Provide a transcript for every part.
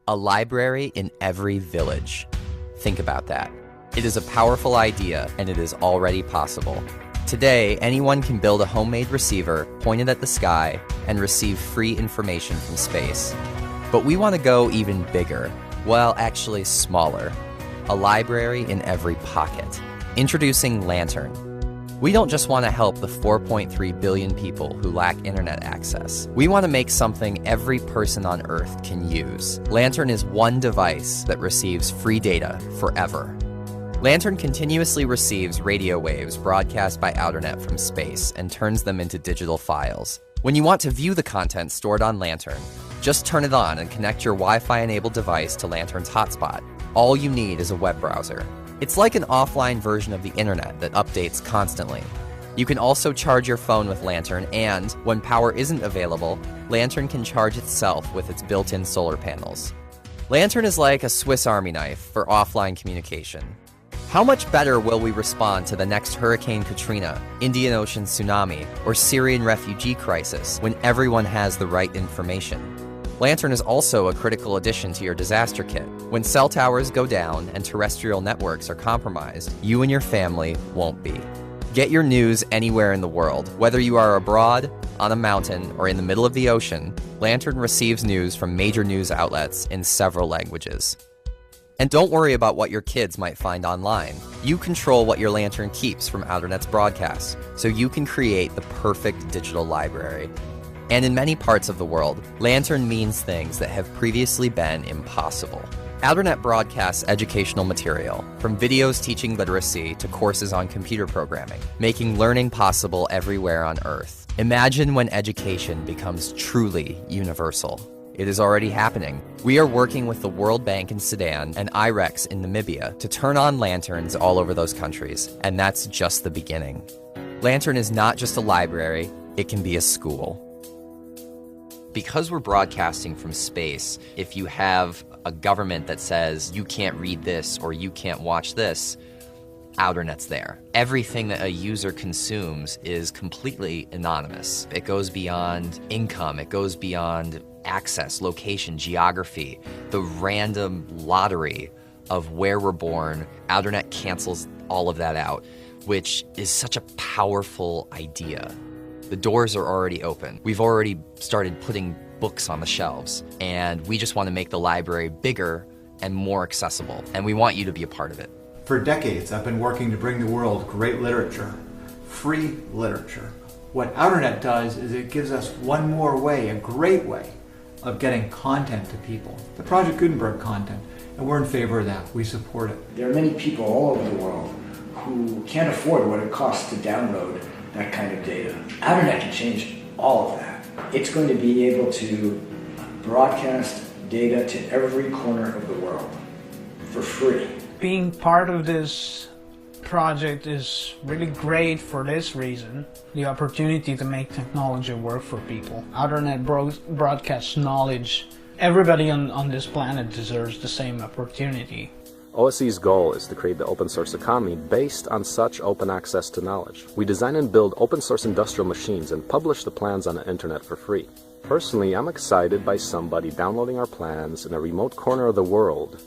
A library in every village. Think about that. It is a powerful idea, and it is already possible. Today, anyone can build a homemade receiver pointed at the sky and receive free information from space. But we want to go even bigger. Well, actually smaller. A library in every pocket. Introducing Lantern. We don't just want to help the 4.3 billion people who lack internet access. We want to make something every person on Earth can use. Lantern is one device that receives free data forever. Lantern continuously receives radio waves broadcast by Outernet from space and turns them into digital files. When you want to view the content stored on Lantern, just turn it on and connect your Wi-Fi enabled device to Lantern's hotspot. All you need is a web browser. It's like an offline version of the internet that updates constantly. You can also charge your phone with Lantern, and when power isn't available, Lantern can charge itself with its built-in solar panels. Lantern is like a Swiss Army knife for offline communication. How much better will we respond to the next Hurricane Katrina, Indian Ocean tsunami, or Syrian refugee crisis when everyone has the right information? Lantern is also a critical addition to your disaster kit. When cell towers go down and terrestrial networks are compromised, you and your family won't be. Get your news anywhere in the world. Whether you are abroad, on a mountain, or in the middle of the ocean, Lantern receives news from major news outlets in several languages. And don't worry about what your kids might find online. You control what your Lantern keeps from Outernet's broadcasts, so you can create the perfect digital library. And in many parts of the world, Lantern means things that have previously been impossible. Outernet broadcasts educational material, from videos teaching literacy to courses on computer programming, making learning possible everywhere on Earth. Imagine when education becomes truly universal. It is already happening. We are working with the World Bank in Sudan and IREX in Namibia to turn on lanterns all over those countries, and that's just the beginning. Lantern is not just a library, it can be a school. Because we're broadcasting from space, if you have a government that says you can't read this or you can't watch this, Outernet's there. Everything that a user consumes is completely anonymous. It goes beyond income, it goes beyond access, location, geography, the random lottery of where we're born. Outernet cancels all of that out, which is such a powerful idea. The doors are already open. We've already started putting books on the shelves, and we just want to make the library bigger and more accessible, and we want you to be a part of it. For decades, I've been working to bring the world great literature, free literature. What Outernet does is it gives us one more way, a great way, of getting content to people. The Project Gutenberg content, and we're in favor of that. We support it. There are many people all over the world who can't afford what it costs to download that kind of data. Outernet can change all of that. It's going to be able to broadcast data to every corner of the world for free. Being part of this project is really great for this reason, the opportunity to make technology work for people. Outernet broadcasts knowledge. Everybody on this planet deserves the same opportunity. OSE's goal is to create the open source economy based on such open access to knowledge. We design and build open source industrial machines and publish the plans on the internet for free. Personally, I'm excited by somebody downloading our plans in a remote corner of the world,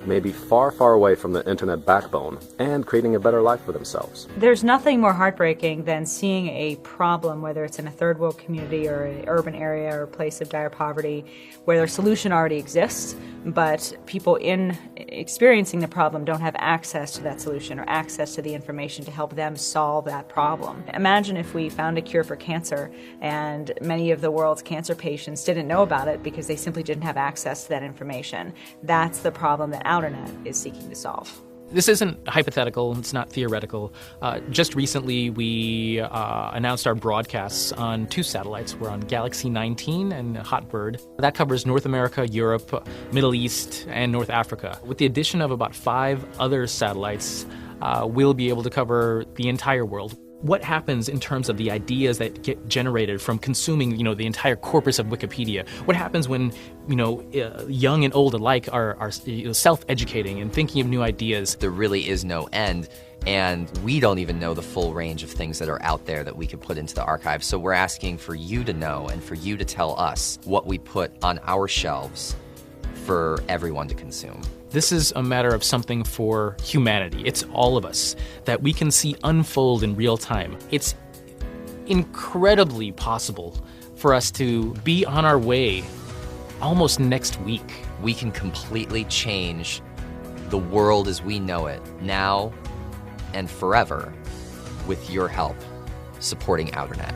maybe far, far away from the internet backbone, and creating a better life for themselves. There's nothing more heartbreaking than seeing a problem, whether it's in a third world community or an urban area or a place of dire poverty, where their solution already exists, but people in experiencing the problem don't have access to that solution or access to the information to help them solve that problem. Imagine if we found a cure for cancer and many of the world's cancer patients didn't know about it because they simply didn't have access to that information. That's the problem that Outernet is seeking to solve. This isn't hypothetical, it's not theoretical. Just recently we announced our broadcasts on 2 satellites. We're on Galaxy 19 and Hotbird. That covers North America, Europe, Middle East, and North Africa. With the addition of about 5 other satellites, we'll be able to cover the entire world. What happens in terms of the ideas that get generated from consuming, the entire corpus of Wikipedia? What happens when, young and old alike are self-educating and thinking of new ideas? There really is no end, and we don't even know the full range of things that are out there that we could put into the archive. So we're asking for you to know and for you to tell us what we put on our shelves for everyone to consume. This is a matter of something for humanity. It's all of us that we can see unfold in real time. It's incredibly possible for us to be on our way almost next week. We can completely change the world as we know it now and forever with your help supporting Outernet.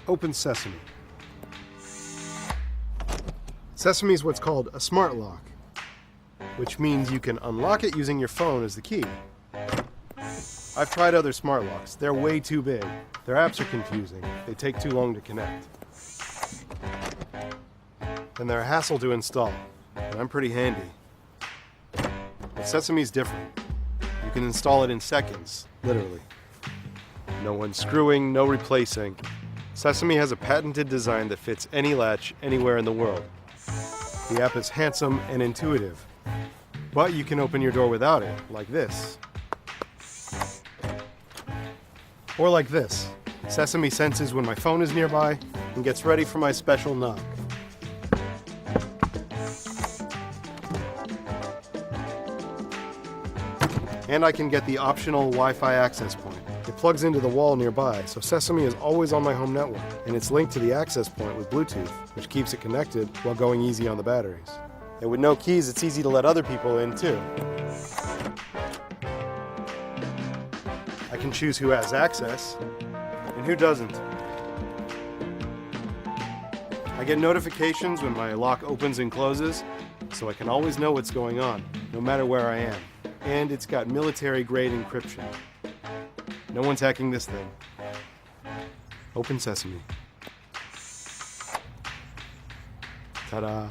Open Sesame. Sesame is what's called a smart lock, which means you can unlock it using your phone as the key. I've tried other smart locks. They're way too big. Their apps are confusing. They take too long to connect. And they're a hassle to install. And I'm pretty handy. But Sesame's different. You can install it in seconds, literally. No unscrewing, no replacing. Sesame has a patented design that fits any latch anywhere in the world. The app is handsome and intuitive. But you can open your door without it, like this. Or like this. Sesame senses when my phone is nearby and gets ready for my special knock. And I can get the optional Wi-Fi access point. It plugs into the wall nearby, so Sesame is always on my home network, and it's linked to the access point with Bluetooth, which keeps it connected while going easy on the batteries. And with no keys, it's easy to let other people in too. I can choose who has access and who doesn't. I get notifications when my lock opens and closes, so I can always know what's going on, no matter where I am. And it's got military-grade encryption. No one's hacking this thing. Open Sesame. Ta-da!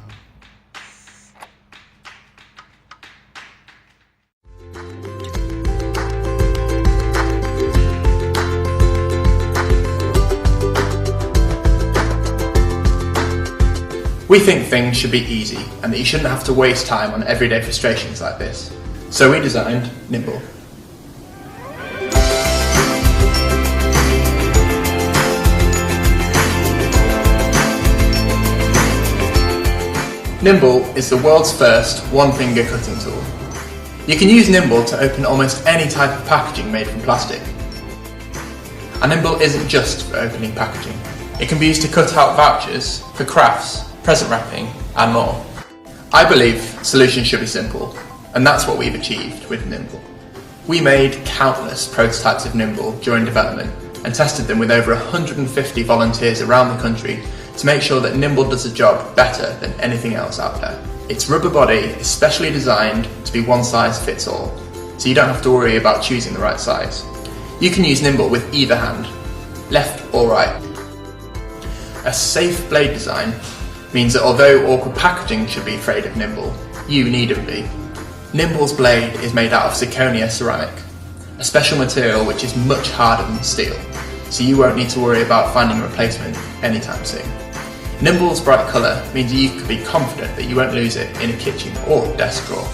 We think things should be easy and that you shouldn't have to waste time on everyday frustrations like this. So we designed Nimble. Nimble is the world's first one-finger cutting tool. You can use Nimble to open almost any type of packaging made from plastic. And Nimble isn't just for opening packaging. It can be used to cut out vouchers for crafts, present wrapping, and more. I believe solutions should be simple, and that's what we've achieved with Nimble. We made countless prototypes of Nimble during development and tested them with over 150 volunteers around the country to make sure that Nimble does the job better than anything else out there. Its rubber body is specially designed to be one size fits all, so you don't have to worry about choosing the right size. You can use Nimble with either hand, left or right. A safe blade design means that although awkward packaging should be afraid of Nimble, you needn't be. Nimble's blade is made out of zirconia ceramic, a special material which is much harder than steel, so you won't need to worry about finding a replacement anytime soon. Nimble's bright colour means you can be confident that you won't lose it in a kitchen or desk drawer.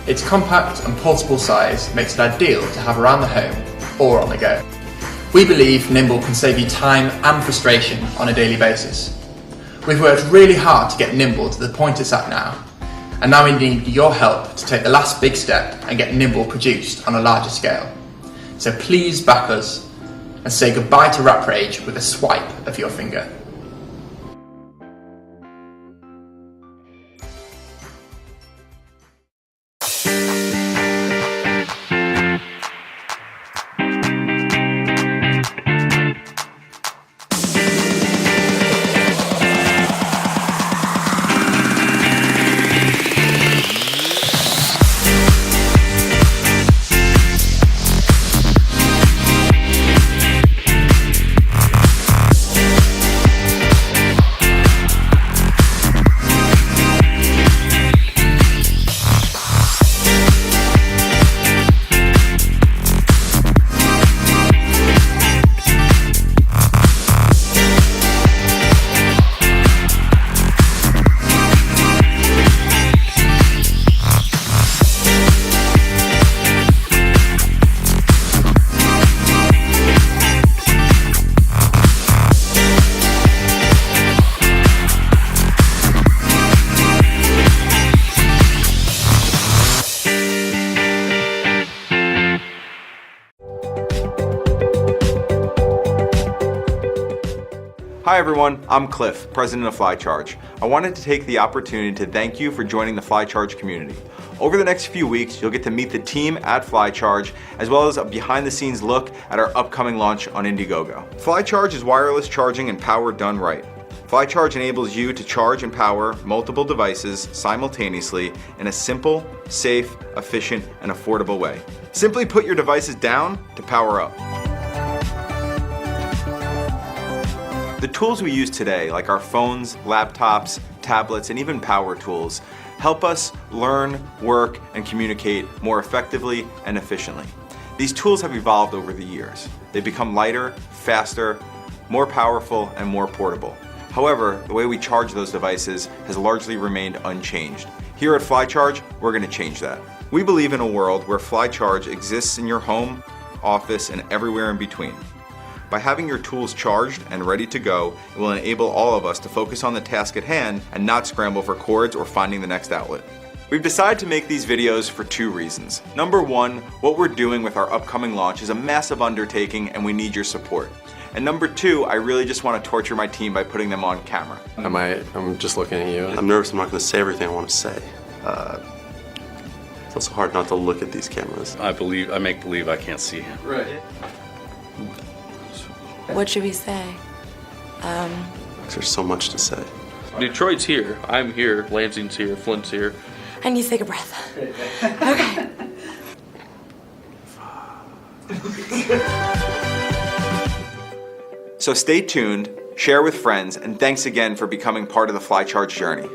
Its compact and portable size makes it ideal to have around the home or on the go. We believe Nimble can save you time and frustration on a daily basis. We've worked really hard to get Nimble to the point it's at now, and now we need your help to take the last big step and get Nimble produced on a larger scale. So please back us and say goodbye to rat rage with a swipe of your finger. Hi everyone, I'm Cliff, president of Fli Charge. I wanted to take the opportunity to thank you for joining the Fli Charge community. Over the next few weeks, you'll get to meet the team at Fli Charge, as well as a behind-the-scenes look at our upcoming launch on Indiegogo. Fli Charge is wireless charging and power done right. Fli Charge enables you to charge and power multiple devices simultaneously in a simple, safe, efficient, and affordable way. Simply put your devices down to power up. The tools we use today, like our phones, laptops, tablets, and even power tools, help us learn, work, and communicate more effectively and efficiently. These tools have evolved over the years. They've become lighter, faster, more powerful, and more portable. However, the way we charge those devices has largely remained unchanged. Here at Fli Charge, we're going to change that. We believe in a world where Fli Charge exists in your home, office, and everywhere in between. By having your tools charged and ready to go, it will enable all of us to focus on the task at hand and not scramble for cords or finding the next outlet. We've decided to make these videos for two reasons. Number one, what we're doing with our upcoming launch is a massive undertaking and we need your support. And number two, I really just want to torture my team by putting them on camera. I'm just looking at you. I'm nervous I'm not going to say everything I want to say. It's also hard not to look at these cameras. I make believe I can't see. Right. What should we say? There's so much to say. Detroit's here. I'm here. Lansing's here. Flint's here. I need to take a breath. Okay. So stay tuned, share with friends, and thanks again for becoming part of the Fli Charge journey.